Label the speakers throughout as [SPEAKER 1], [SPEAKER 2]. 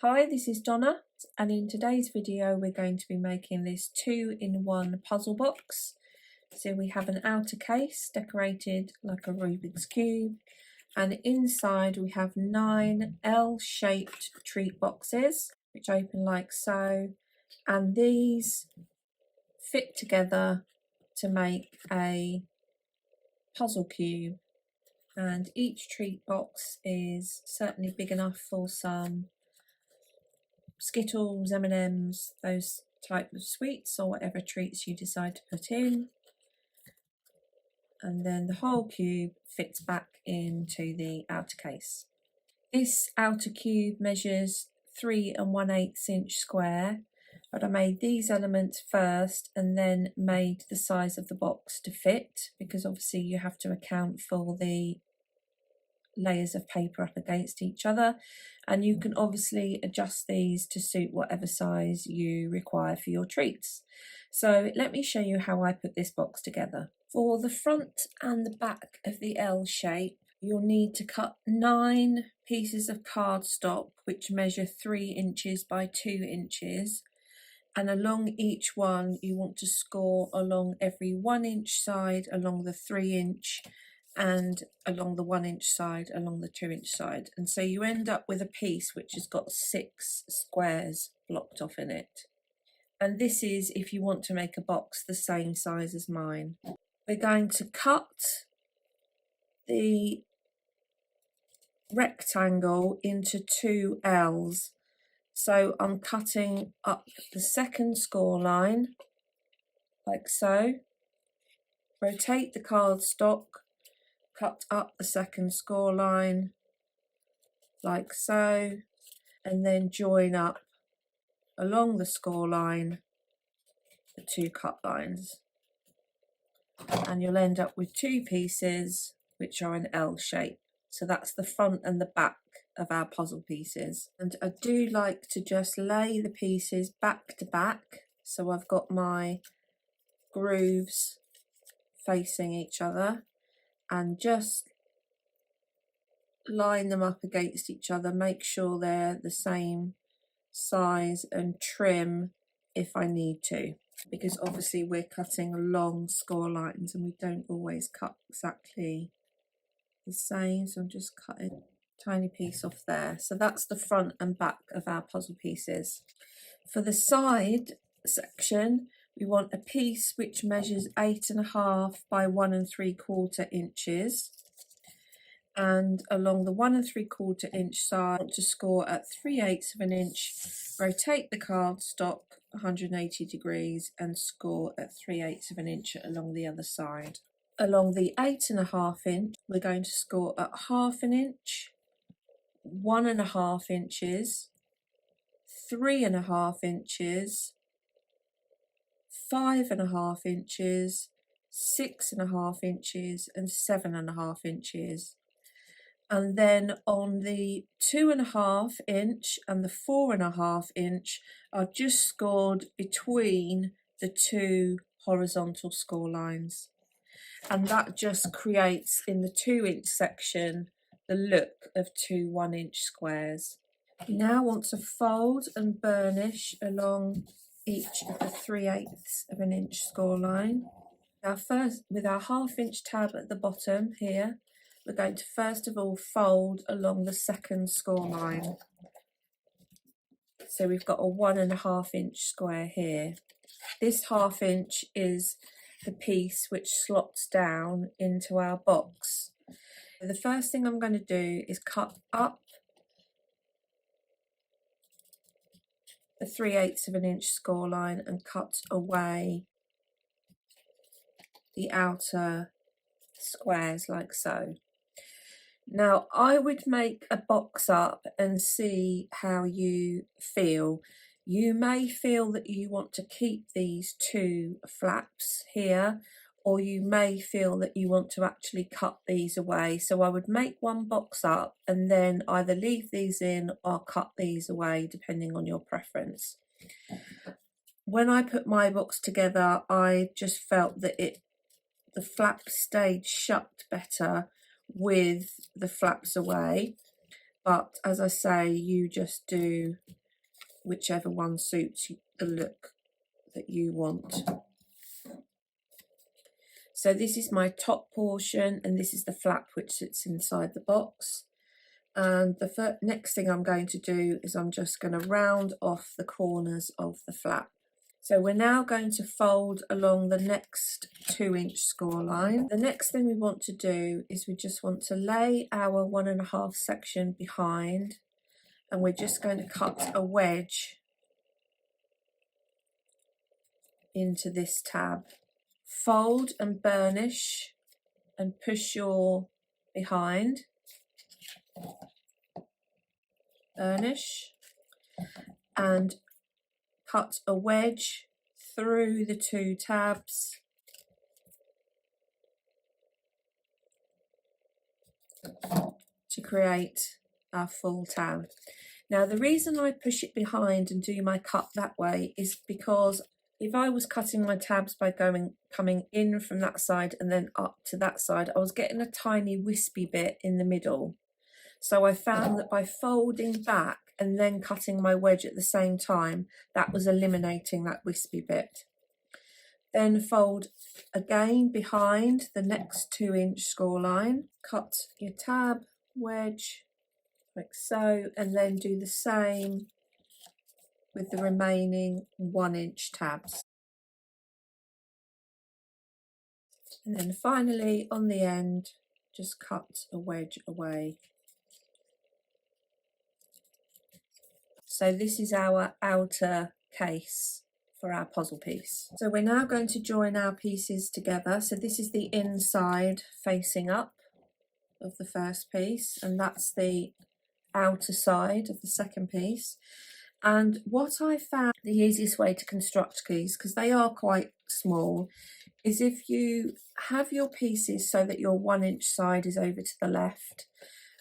[SPEAKER 1] Hi, this is Donna, and in today's video we're going to be making this 2-in-1 puzzle box. So we have an outer case decorated like a Rubik's Cube, and inside we have 9 L-shaped treat boxes which open like so, and these fit together to make a puzzle cube. And each treat box is certainly big enough for some Skittles, M&Ms, those type of sweets, or whatever treats you decide to put in. And then the whole cube fits back into the outer case. This outer cube measures 3 1/8 inch square, but I made these elements first and then made the size of the box to fit, because obviously you have to account for the layers of paper up against each other, and you can obviously adjust these to suit whatever size you require for your treats. So let me show you how I put this box together. For the front and the back of the L shape, you'll need to cut 9 pieces of cardstock which measure 3 inches by 2 inches, and along each one you want to score along every 1 inch side along the 3 inch and along the 1 inch side along the 2 inch side, and so you end up with a piece which has got 6 squares blocked off in it. And this is if you want to make a box the same size as mine. We're going to cut the rectangle into 2 L's. So I'm cutting up the second score line like so, rotate the cardstock, cut up the second score line like so, and then join up along the score line the 2 cut lines, and you'll end up with 2 pieces which are an L shape. So that's the front and the back of our puzzle pieces. And I do like to just lay the pieces back to back, so I've got my grooves facing each other, and just line them up against each other, make sure they're the same size, and trim if I need to, because obviously we're cutting long score lines and we don't always cut exactly the same. So I'm just cutting a tiny piece off there. So that's the front and back of our puzzle pieces. For the side section, we want a piece which measures 8.5 by 1 3/4 inches, and along the 1 3/4 inch side, I want to score at 3/8 of an inch, rotate the cardstock 180 degrees and score at 3/8 of an inch along the other side. Along the 8.5 inch, we're going to score at 1/2 inch, 1.5 inches, 3.5 inches, 5.5 inches, 6.5 inches, and 7.5 inches. And then on the 2.5 inch and the 4.5 inch are just scored between the 2 horizontal score lines. And that just creates, in the 2 inch section, the look of 2 1 inch squares. You now want to fold and burnish along each of the 3/8 of an inch score line. Now first, with our 1/2 inch tab at the bottom here, we're going to first of all fold along the second score line. So we've got a 1.5 inch square here. This 1/2 inch is the piece which slots down into our box. The first thing I'm going to do is cut up the 3/8 of an inch score line and cut away the outer squares like so. Now I would make a box up and see how you feel. You may feel that you want to keep these 2 flaps here, or you may feel that you want to actually cut these away. So I would make one box up and then either leave these in or cut these away depending on your preference. When I put my box together, I just felt that the flaps stayed shut better with the flaps away, but as I say, you just do whichever one suits the look that you want. So this is my top portion, and this is the flap which sits inside the box. And the next thing I'm going to do is I'm just going to round off the corners of the flap. So we're now going to fold along the next 2-inch score line. The next thing we want to do is we just want to lay our 1.5 section behind, and we're just going to cut a wedge into this tab. Fold and burnish and push your behind, burnish, and cut a wedge through the 2 tabs to create our full tab. Now the reason I push it behind and do my cut that way is because if I was cutting my tabs by coming in from that side and then up to that side, I was getting a tiny wispy bit in the middle. So I found that by folding back and then cutting my wedge at the same time, that was eliminating that wispy bit. Then fold again behind the next 2-inch score line, cut your tab, wedge, like so, and then do the same with the remaining 1-inch tabs. And then finally on the end, just cut a wedge away. So this is our outer case for our puzzle piece. So we're now going to join our pieces together. So this is the inside facing up of the first piece, and that's the outer side of the second piece. And what I found the easiest way to construct these, because they are quite small, is if you have your pieces so that your 1-inch side is over to the left,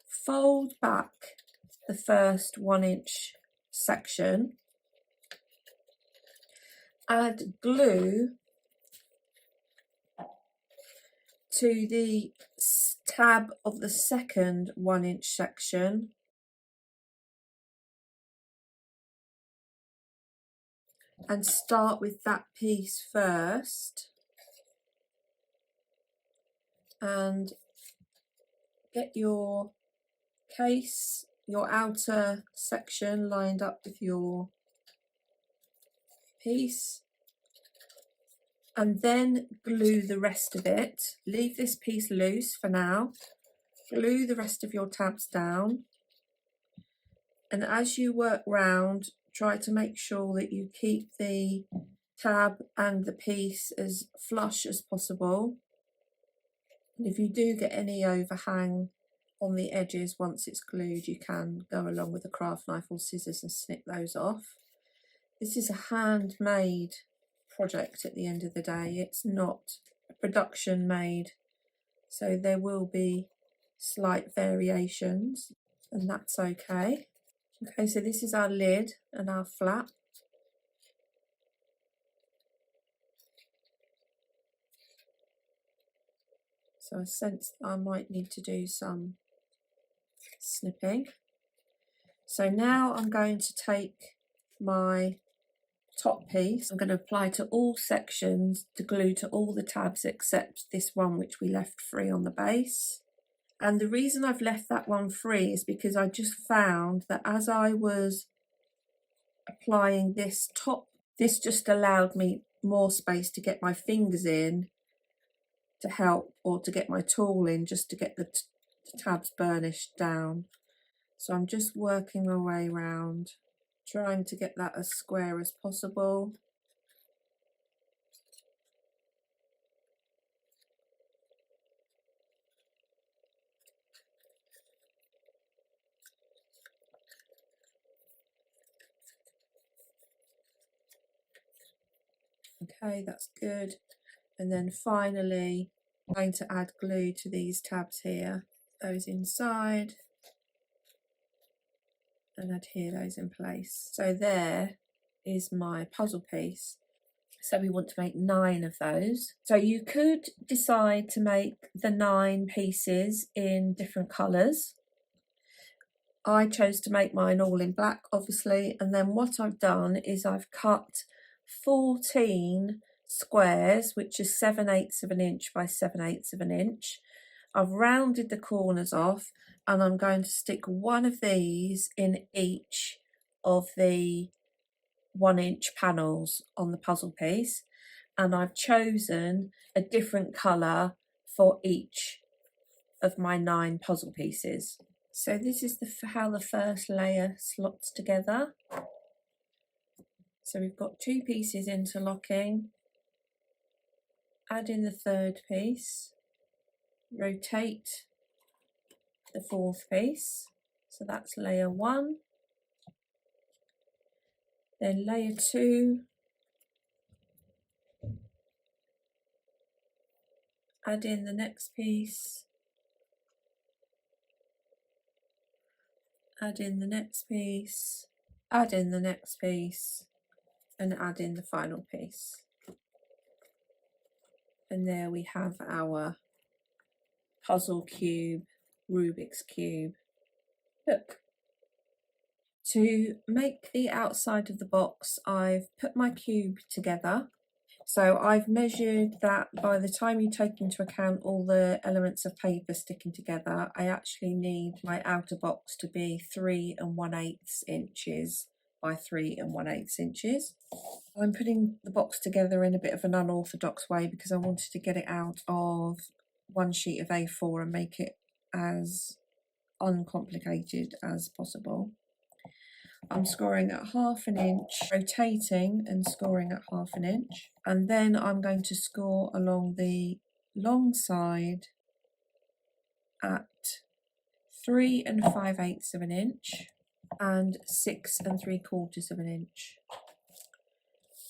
[SPEAKER 1] fold back the first 1-inch section, add glue to the tab of the second 1-inch section, and start with that piece first, and get your case, your outer section lined up with your piece, and then glue the rest of it. Leave this piece loose for now, glue the rest of your tabs down, and as you work round, try to make sure that you keep the tab and the piece as flush as possible. And if you do get any overhang on the edges once it's glued, you can go along with a craft knife or scissors and snip those off. This is a handmade project at the end of the day. It's not a production made, so there will be slight variations, and that's okay. Okay, so this is our lid and our flap. So I sense I might need to do some snipping. So now I'm going to take my top piece, I'm going to apply to all sections to glue to all the tabs except this one which we left free on the base. And the reason I've left that one free is because I just found that as I was applying this top, this just allowed me more space to get my fingers in to help, or to get my tool in just to get the tabs burnished down. So I'm just working my way around, trying to get that as square as possible. Okay, that's good. And then finally, I'm going to add glue to these tabs here, those inside, and adhere those in place. So there is my puzzle piece. So we want to make 9 of those. So you could decide to make the 9 pieces in different colours. I chose to make mine all in black, obviously, and then what I've done is I've cut 14 squares, which is 7/8 of an inch by 7/8 of an inch. I've rounded the corners off, and I'm going to stick one of these in each of the 1-inch panels on the puzzle piece, and I've chosen a different colour for each of my 9 puzzle pieces. So this is how the first layer slots together. So we've got 2 pieces interlocking, add in the 3rd piece, rotate the 4th piece, so that's layer 1, then layer 2, add in the next piece, add in the next piece, add in the next piece, and add in the final piece. And there we have our puzzle cube, Rubik's Cube look. To make the outside of the box, I've put my cube together. So I've measured that by the time you take into account all the elements of paper sticking together, I actually need my outer box to be 3 1/8 inches by 3 1/8 inches. I'm putting the box together in a bit of an unorthodox way because I wanted to get it out of one sheet of A4 and make it as uncomplicated as possible. I'm scoring at 1/2 inch, rotating and scoring at 1/2 inch, and then I'm going to score along the long side at 3 5/8 of an inch and 6 3/4 of an inch.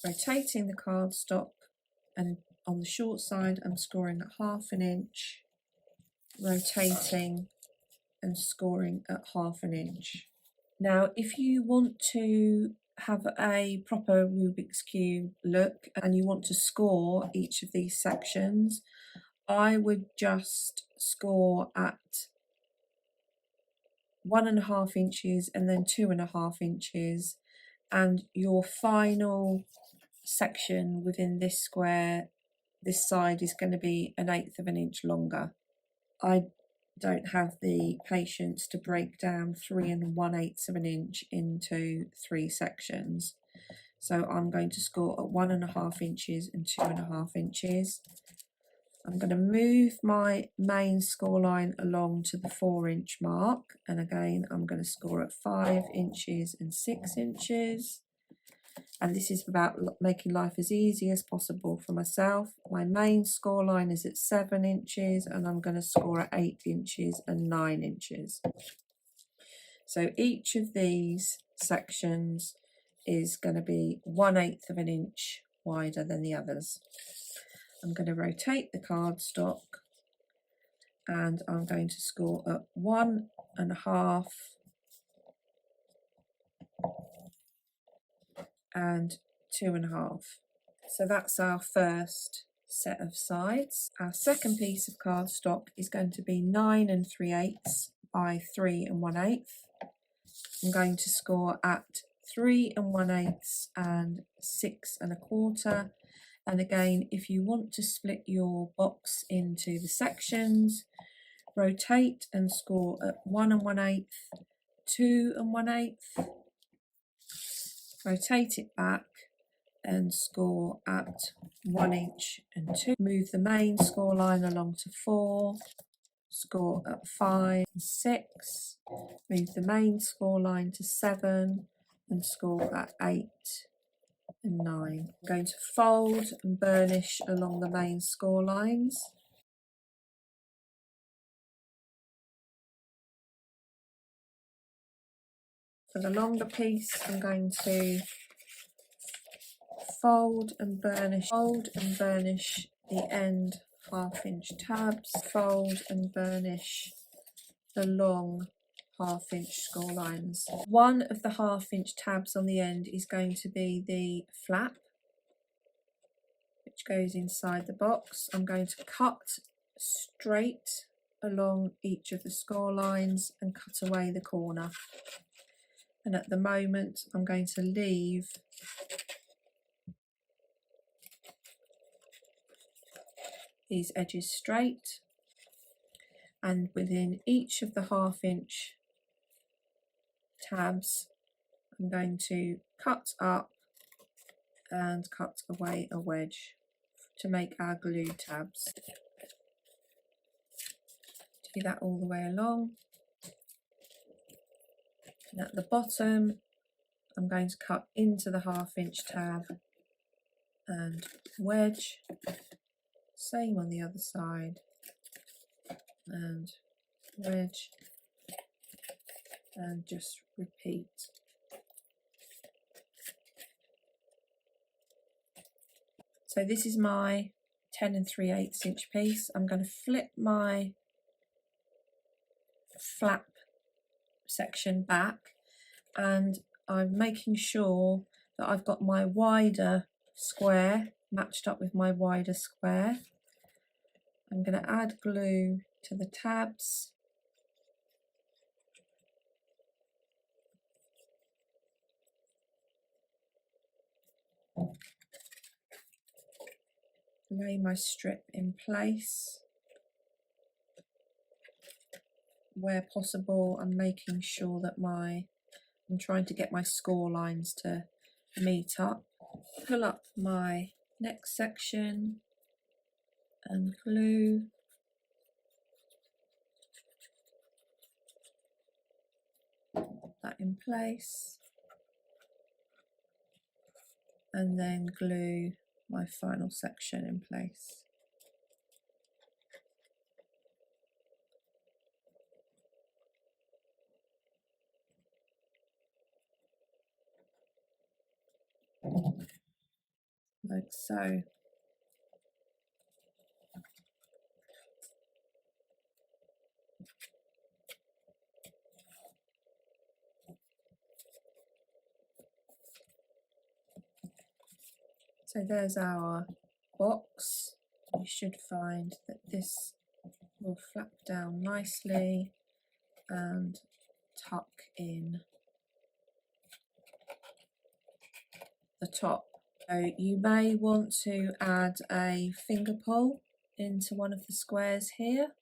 [SPEAKER 1] Rotating the cardstock, and on the short side I'm scoring at 1/2 inch, rotating and scoring at 1/2 inch. Now, if you want to have a proper Rubik's Cube look and you want to score each of these sections, I would just score at 1.5 inches and then 2.5 inches, and your final section within this square, this side, is going to be 1/8 of an inch longer. I don't have the patience to break down 3 1/8 of an inch into 3 sections, so I'm going to score at 1.5 inches and 2.5 inches. I'm going to move my main score line along to the 4-inch mark, and again I'm going to score at 5 inches and 6 inches. And this is about making life as easy as possible for myself. My main score line is at 7 inches and I'm going to score at 8 inches and 9 inches. So each of these sections is going to be 1/8 of an inch wider than the others. I'm going to rotate the cardstock and I'm going to score at 1.5 and 2.5. So that's our first set of sides. Our second piece of cardstock is going to be 9 3/8 by 3 1/8. I'm going to score at 3 1/8 and 6 1/4. And again, if you want to split your box into the sections, rotate and score at 1 1/8, 2 1/8. Rotate it back and score at 1 inch and 2. Move the main score line along to 4, score at 5 and 6. Move the main score line to 7 and score at 8 and 9. I'm going to fold and burnish along the main score lines. For the longer piece, I'm going to fold and burnish the end 1/2 inch tabs, fold and burnish the long 1/2 inch score lines. One of the 1/2 inch tabs on the end is going to be the flap, which goes inside the box. I'm going to cut straight along each of the score lines and cut away the corner. And at the moment I'm going to leave these edges straight, and within each of the 1/2 inch tabs I'm going to cut up and cut away a wedge to make our glue tabs. Do that all the way along, and at the bottom I'm going to cut into the 1/2 inch tab and wedge, same on the other side, and wedge, and just repeat. So this is my 10 3/8 inch piece. I'm going to flip my flap section back, and I'm making sure that I've got my wider square matched up with my wider square. I'm going to add glue to the tabs. Lay my strip in place. Where possible, I'm making sure that I'm trying to get my score lines to meet up. Pull up my next section and glue. That in place, and then glue my final section in place. Like so. So there's our box. You should find that this will flap down nicely and tuck in the top. So you may want to add a finger pull into one of the squares here.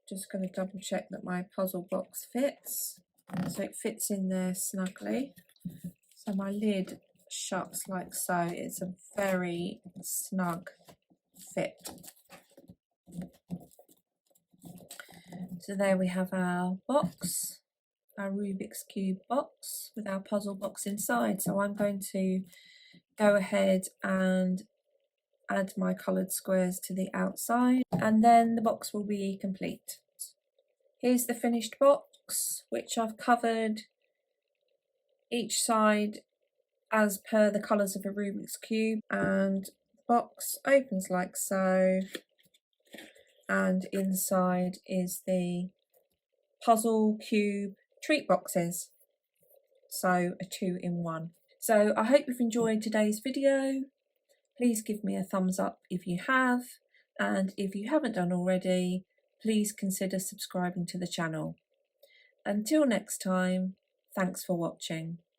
[SPEAKER 1] Just going to double check that my puzzle box fits. So it fits in there snugly. So my lid shuts like so. It's a very snug fit. So there we have our box, our Rubik's Cube box with our puzzle box inside. So I'm going to go ahead and add my coloured squares to the outside, and then the box will be complete. Here's the finished box, which I've covered each side as per the colours of a Rubik's Cube, and the box opens like so, and inside is the puzzle cube treat boxes, so a 2-in-1. So I hope you've enjoyed today's video. Please give me a thumbs up if you have, and if you haven't done already, please consider subscribing to the channel. Until next time, thanks for watching.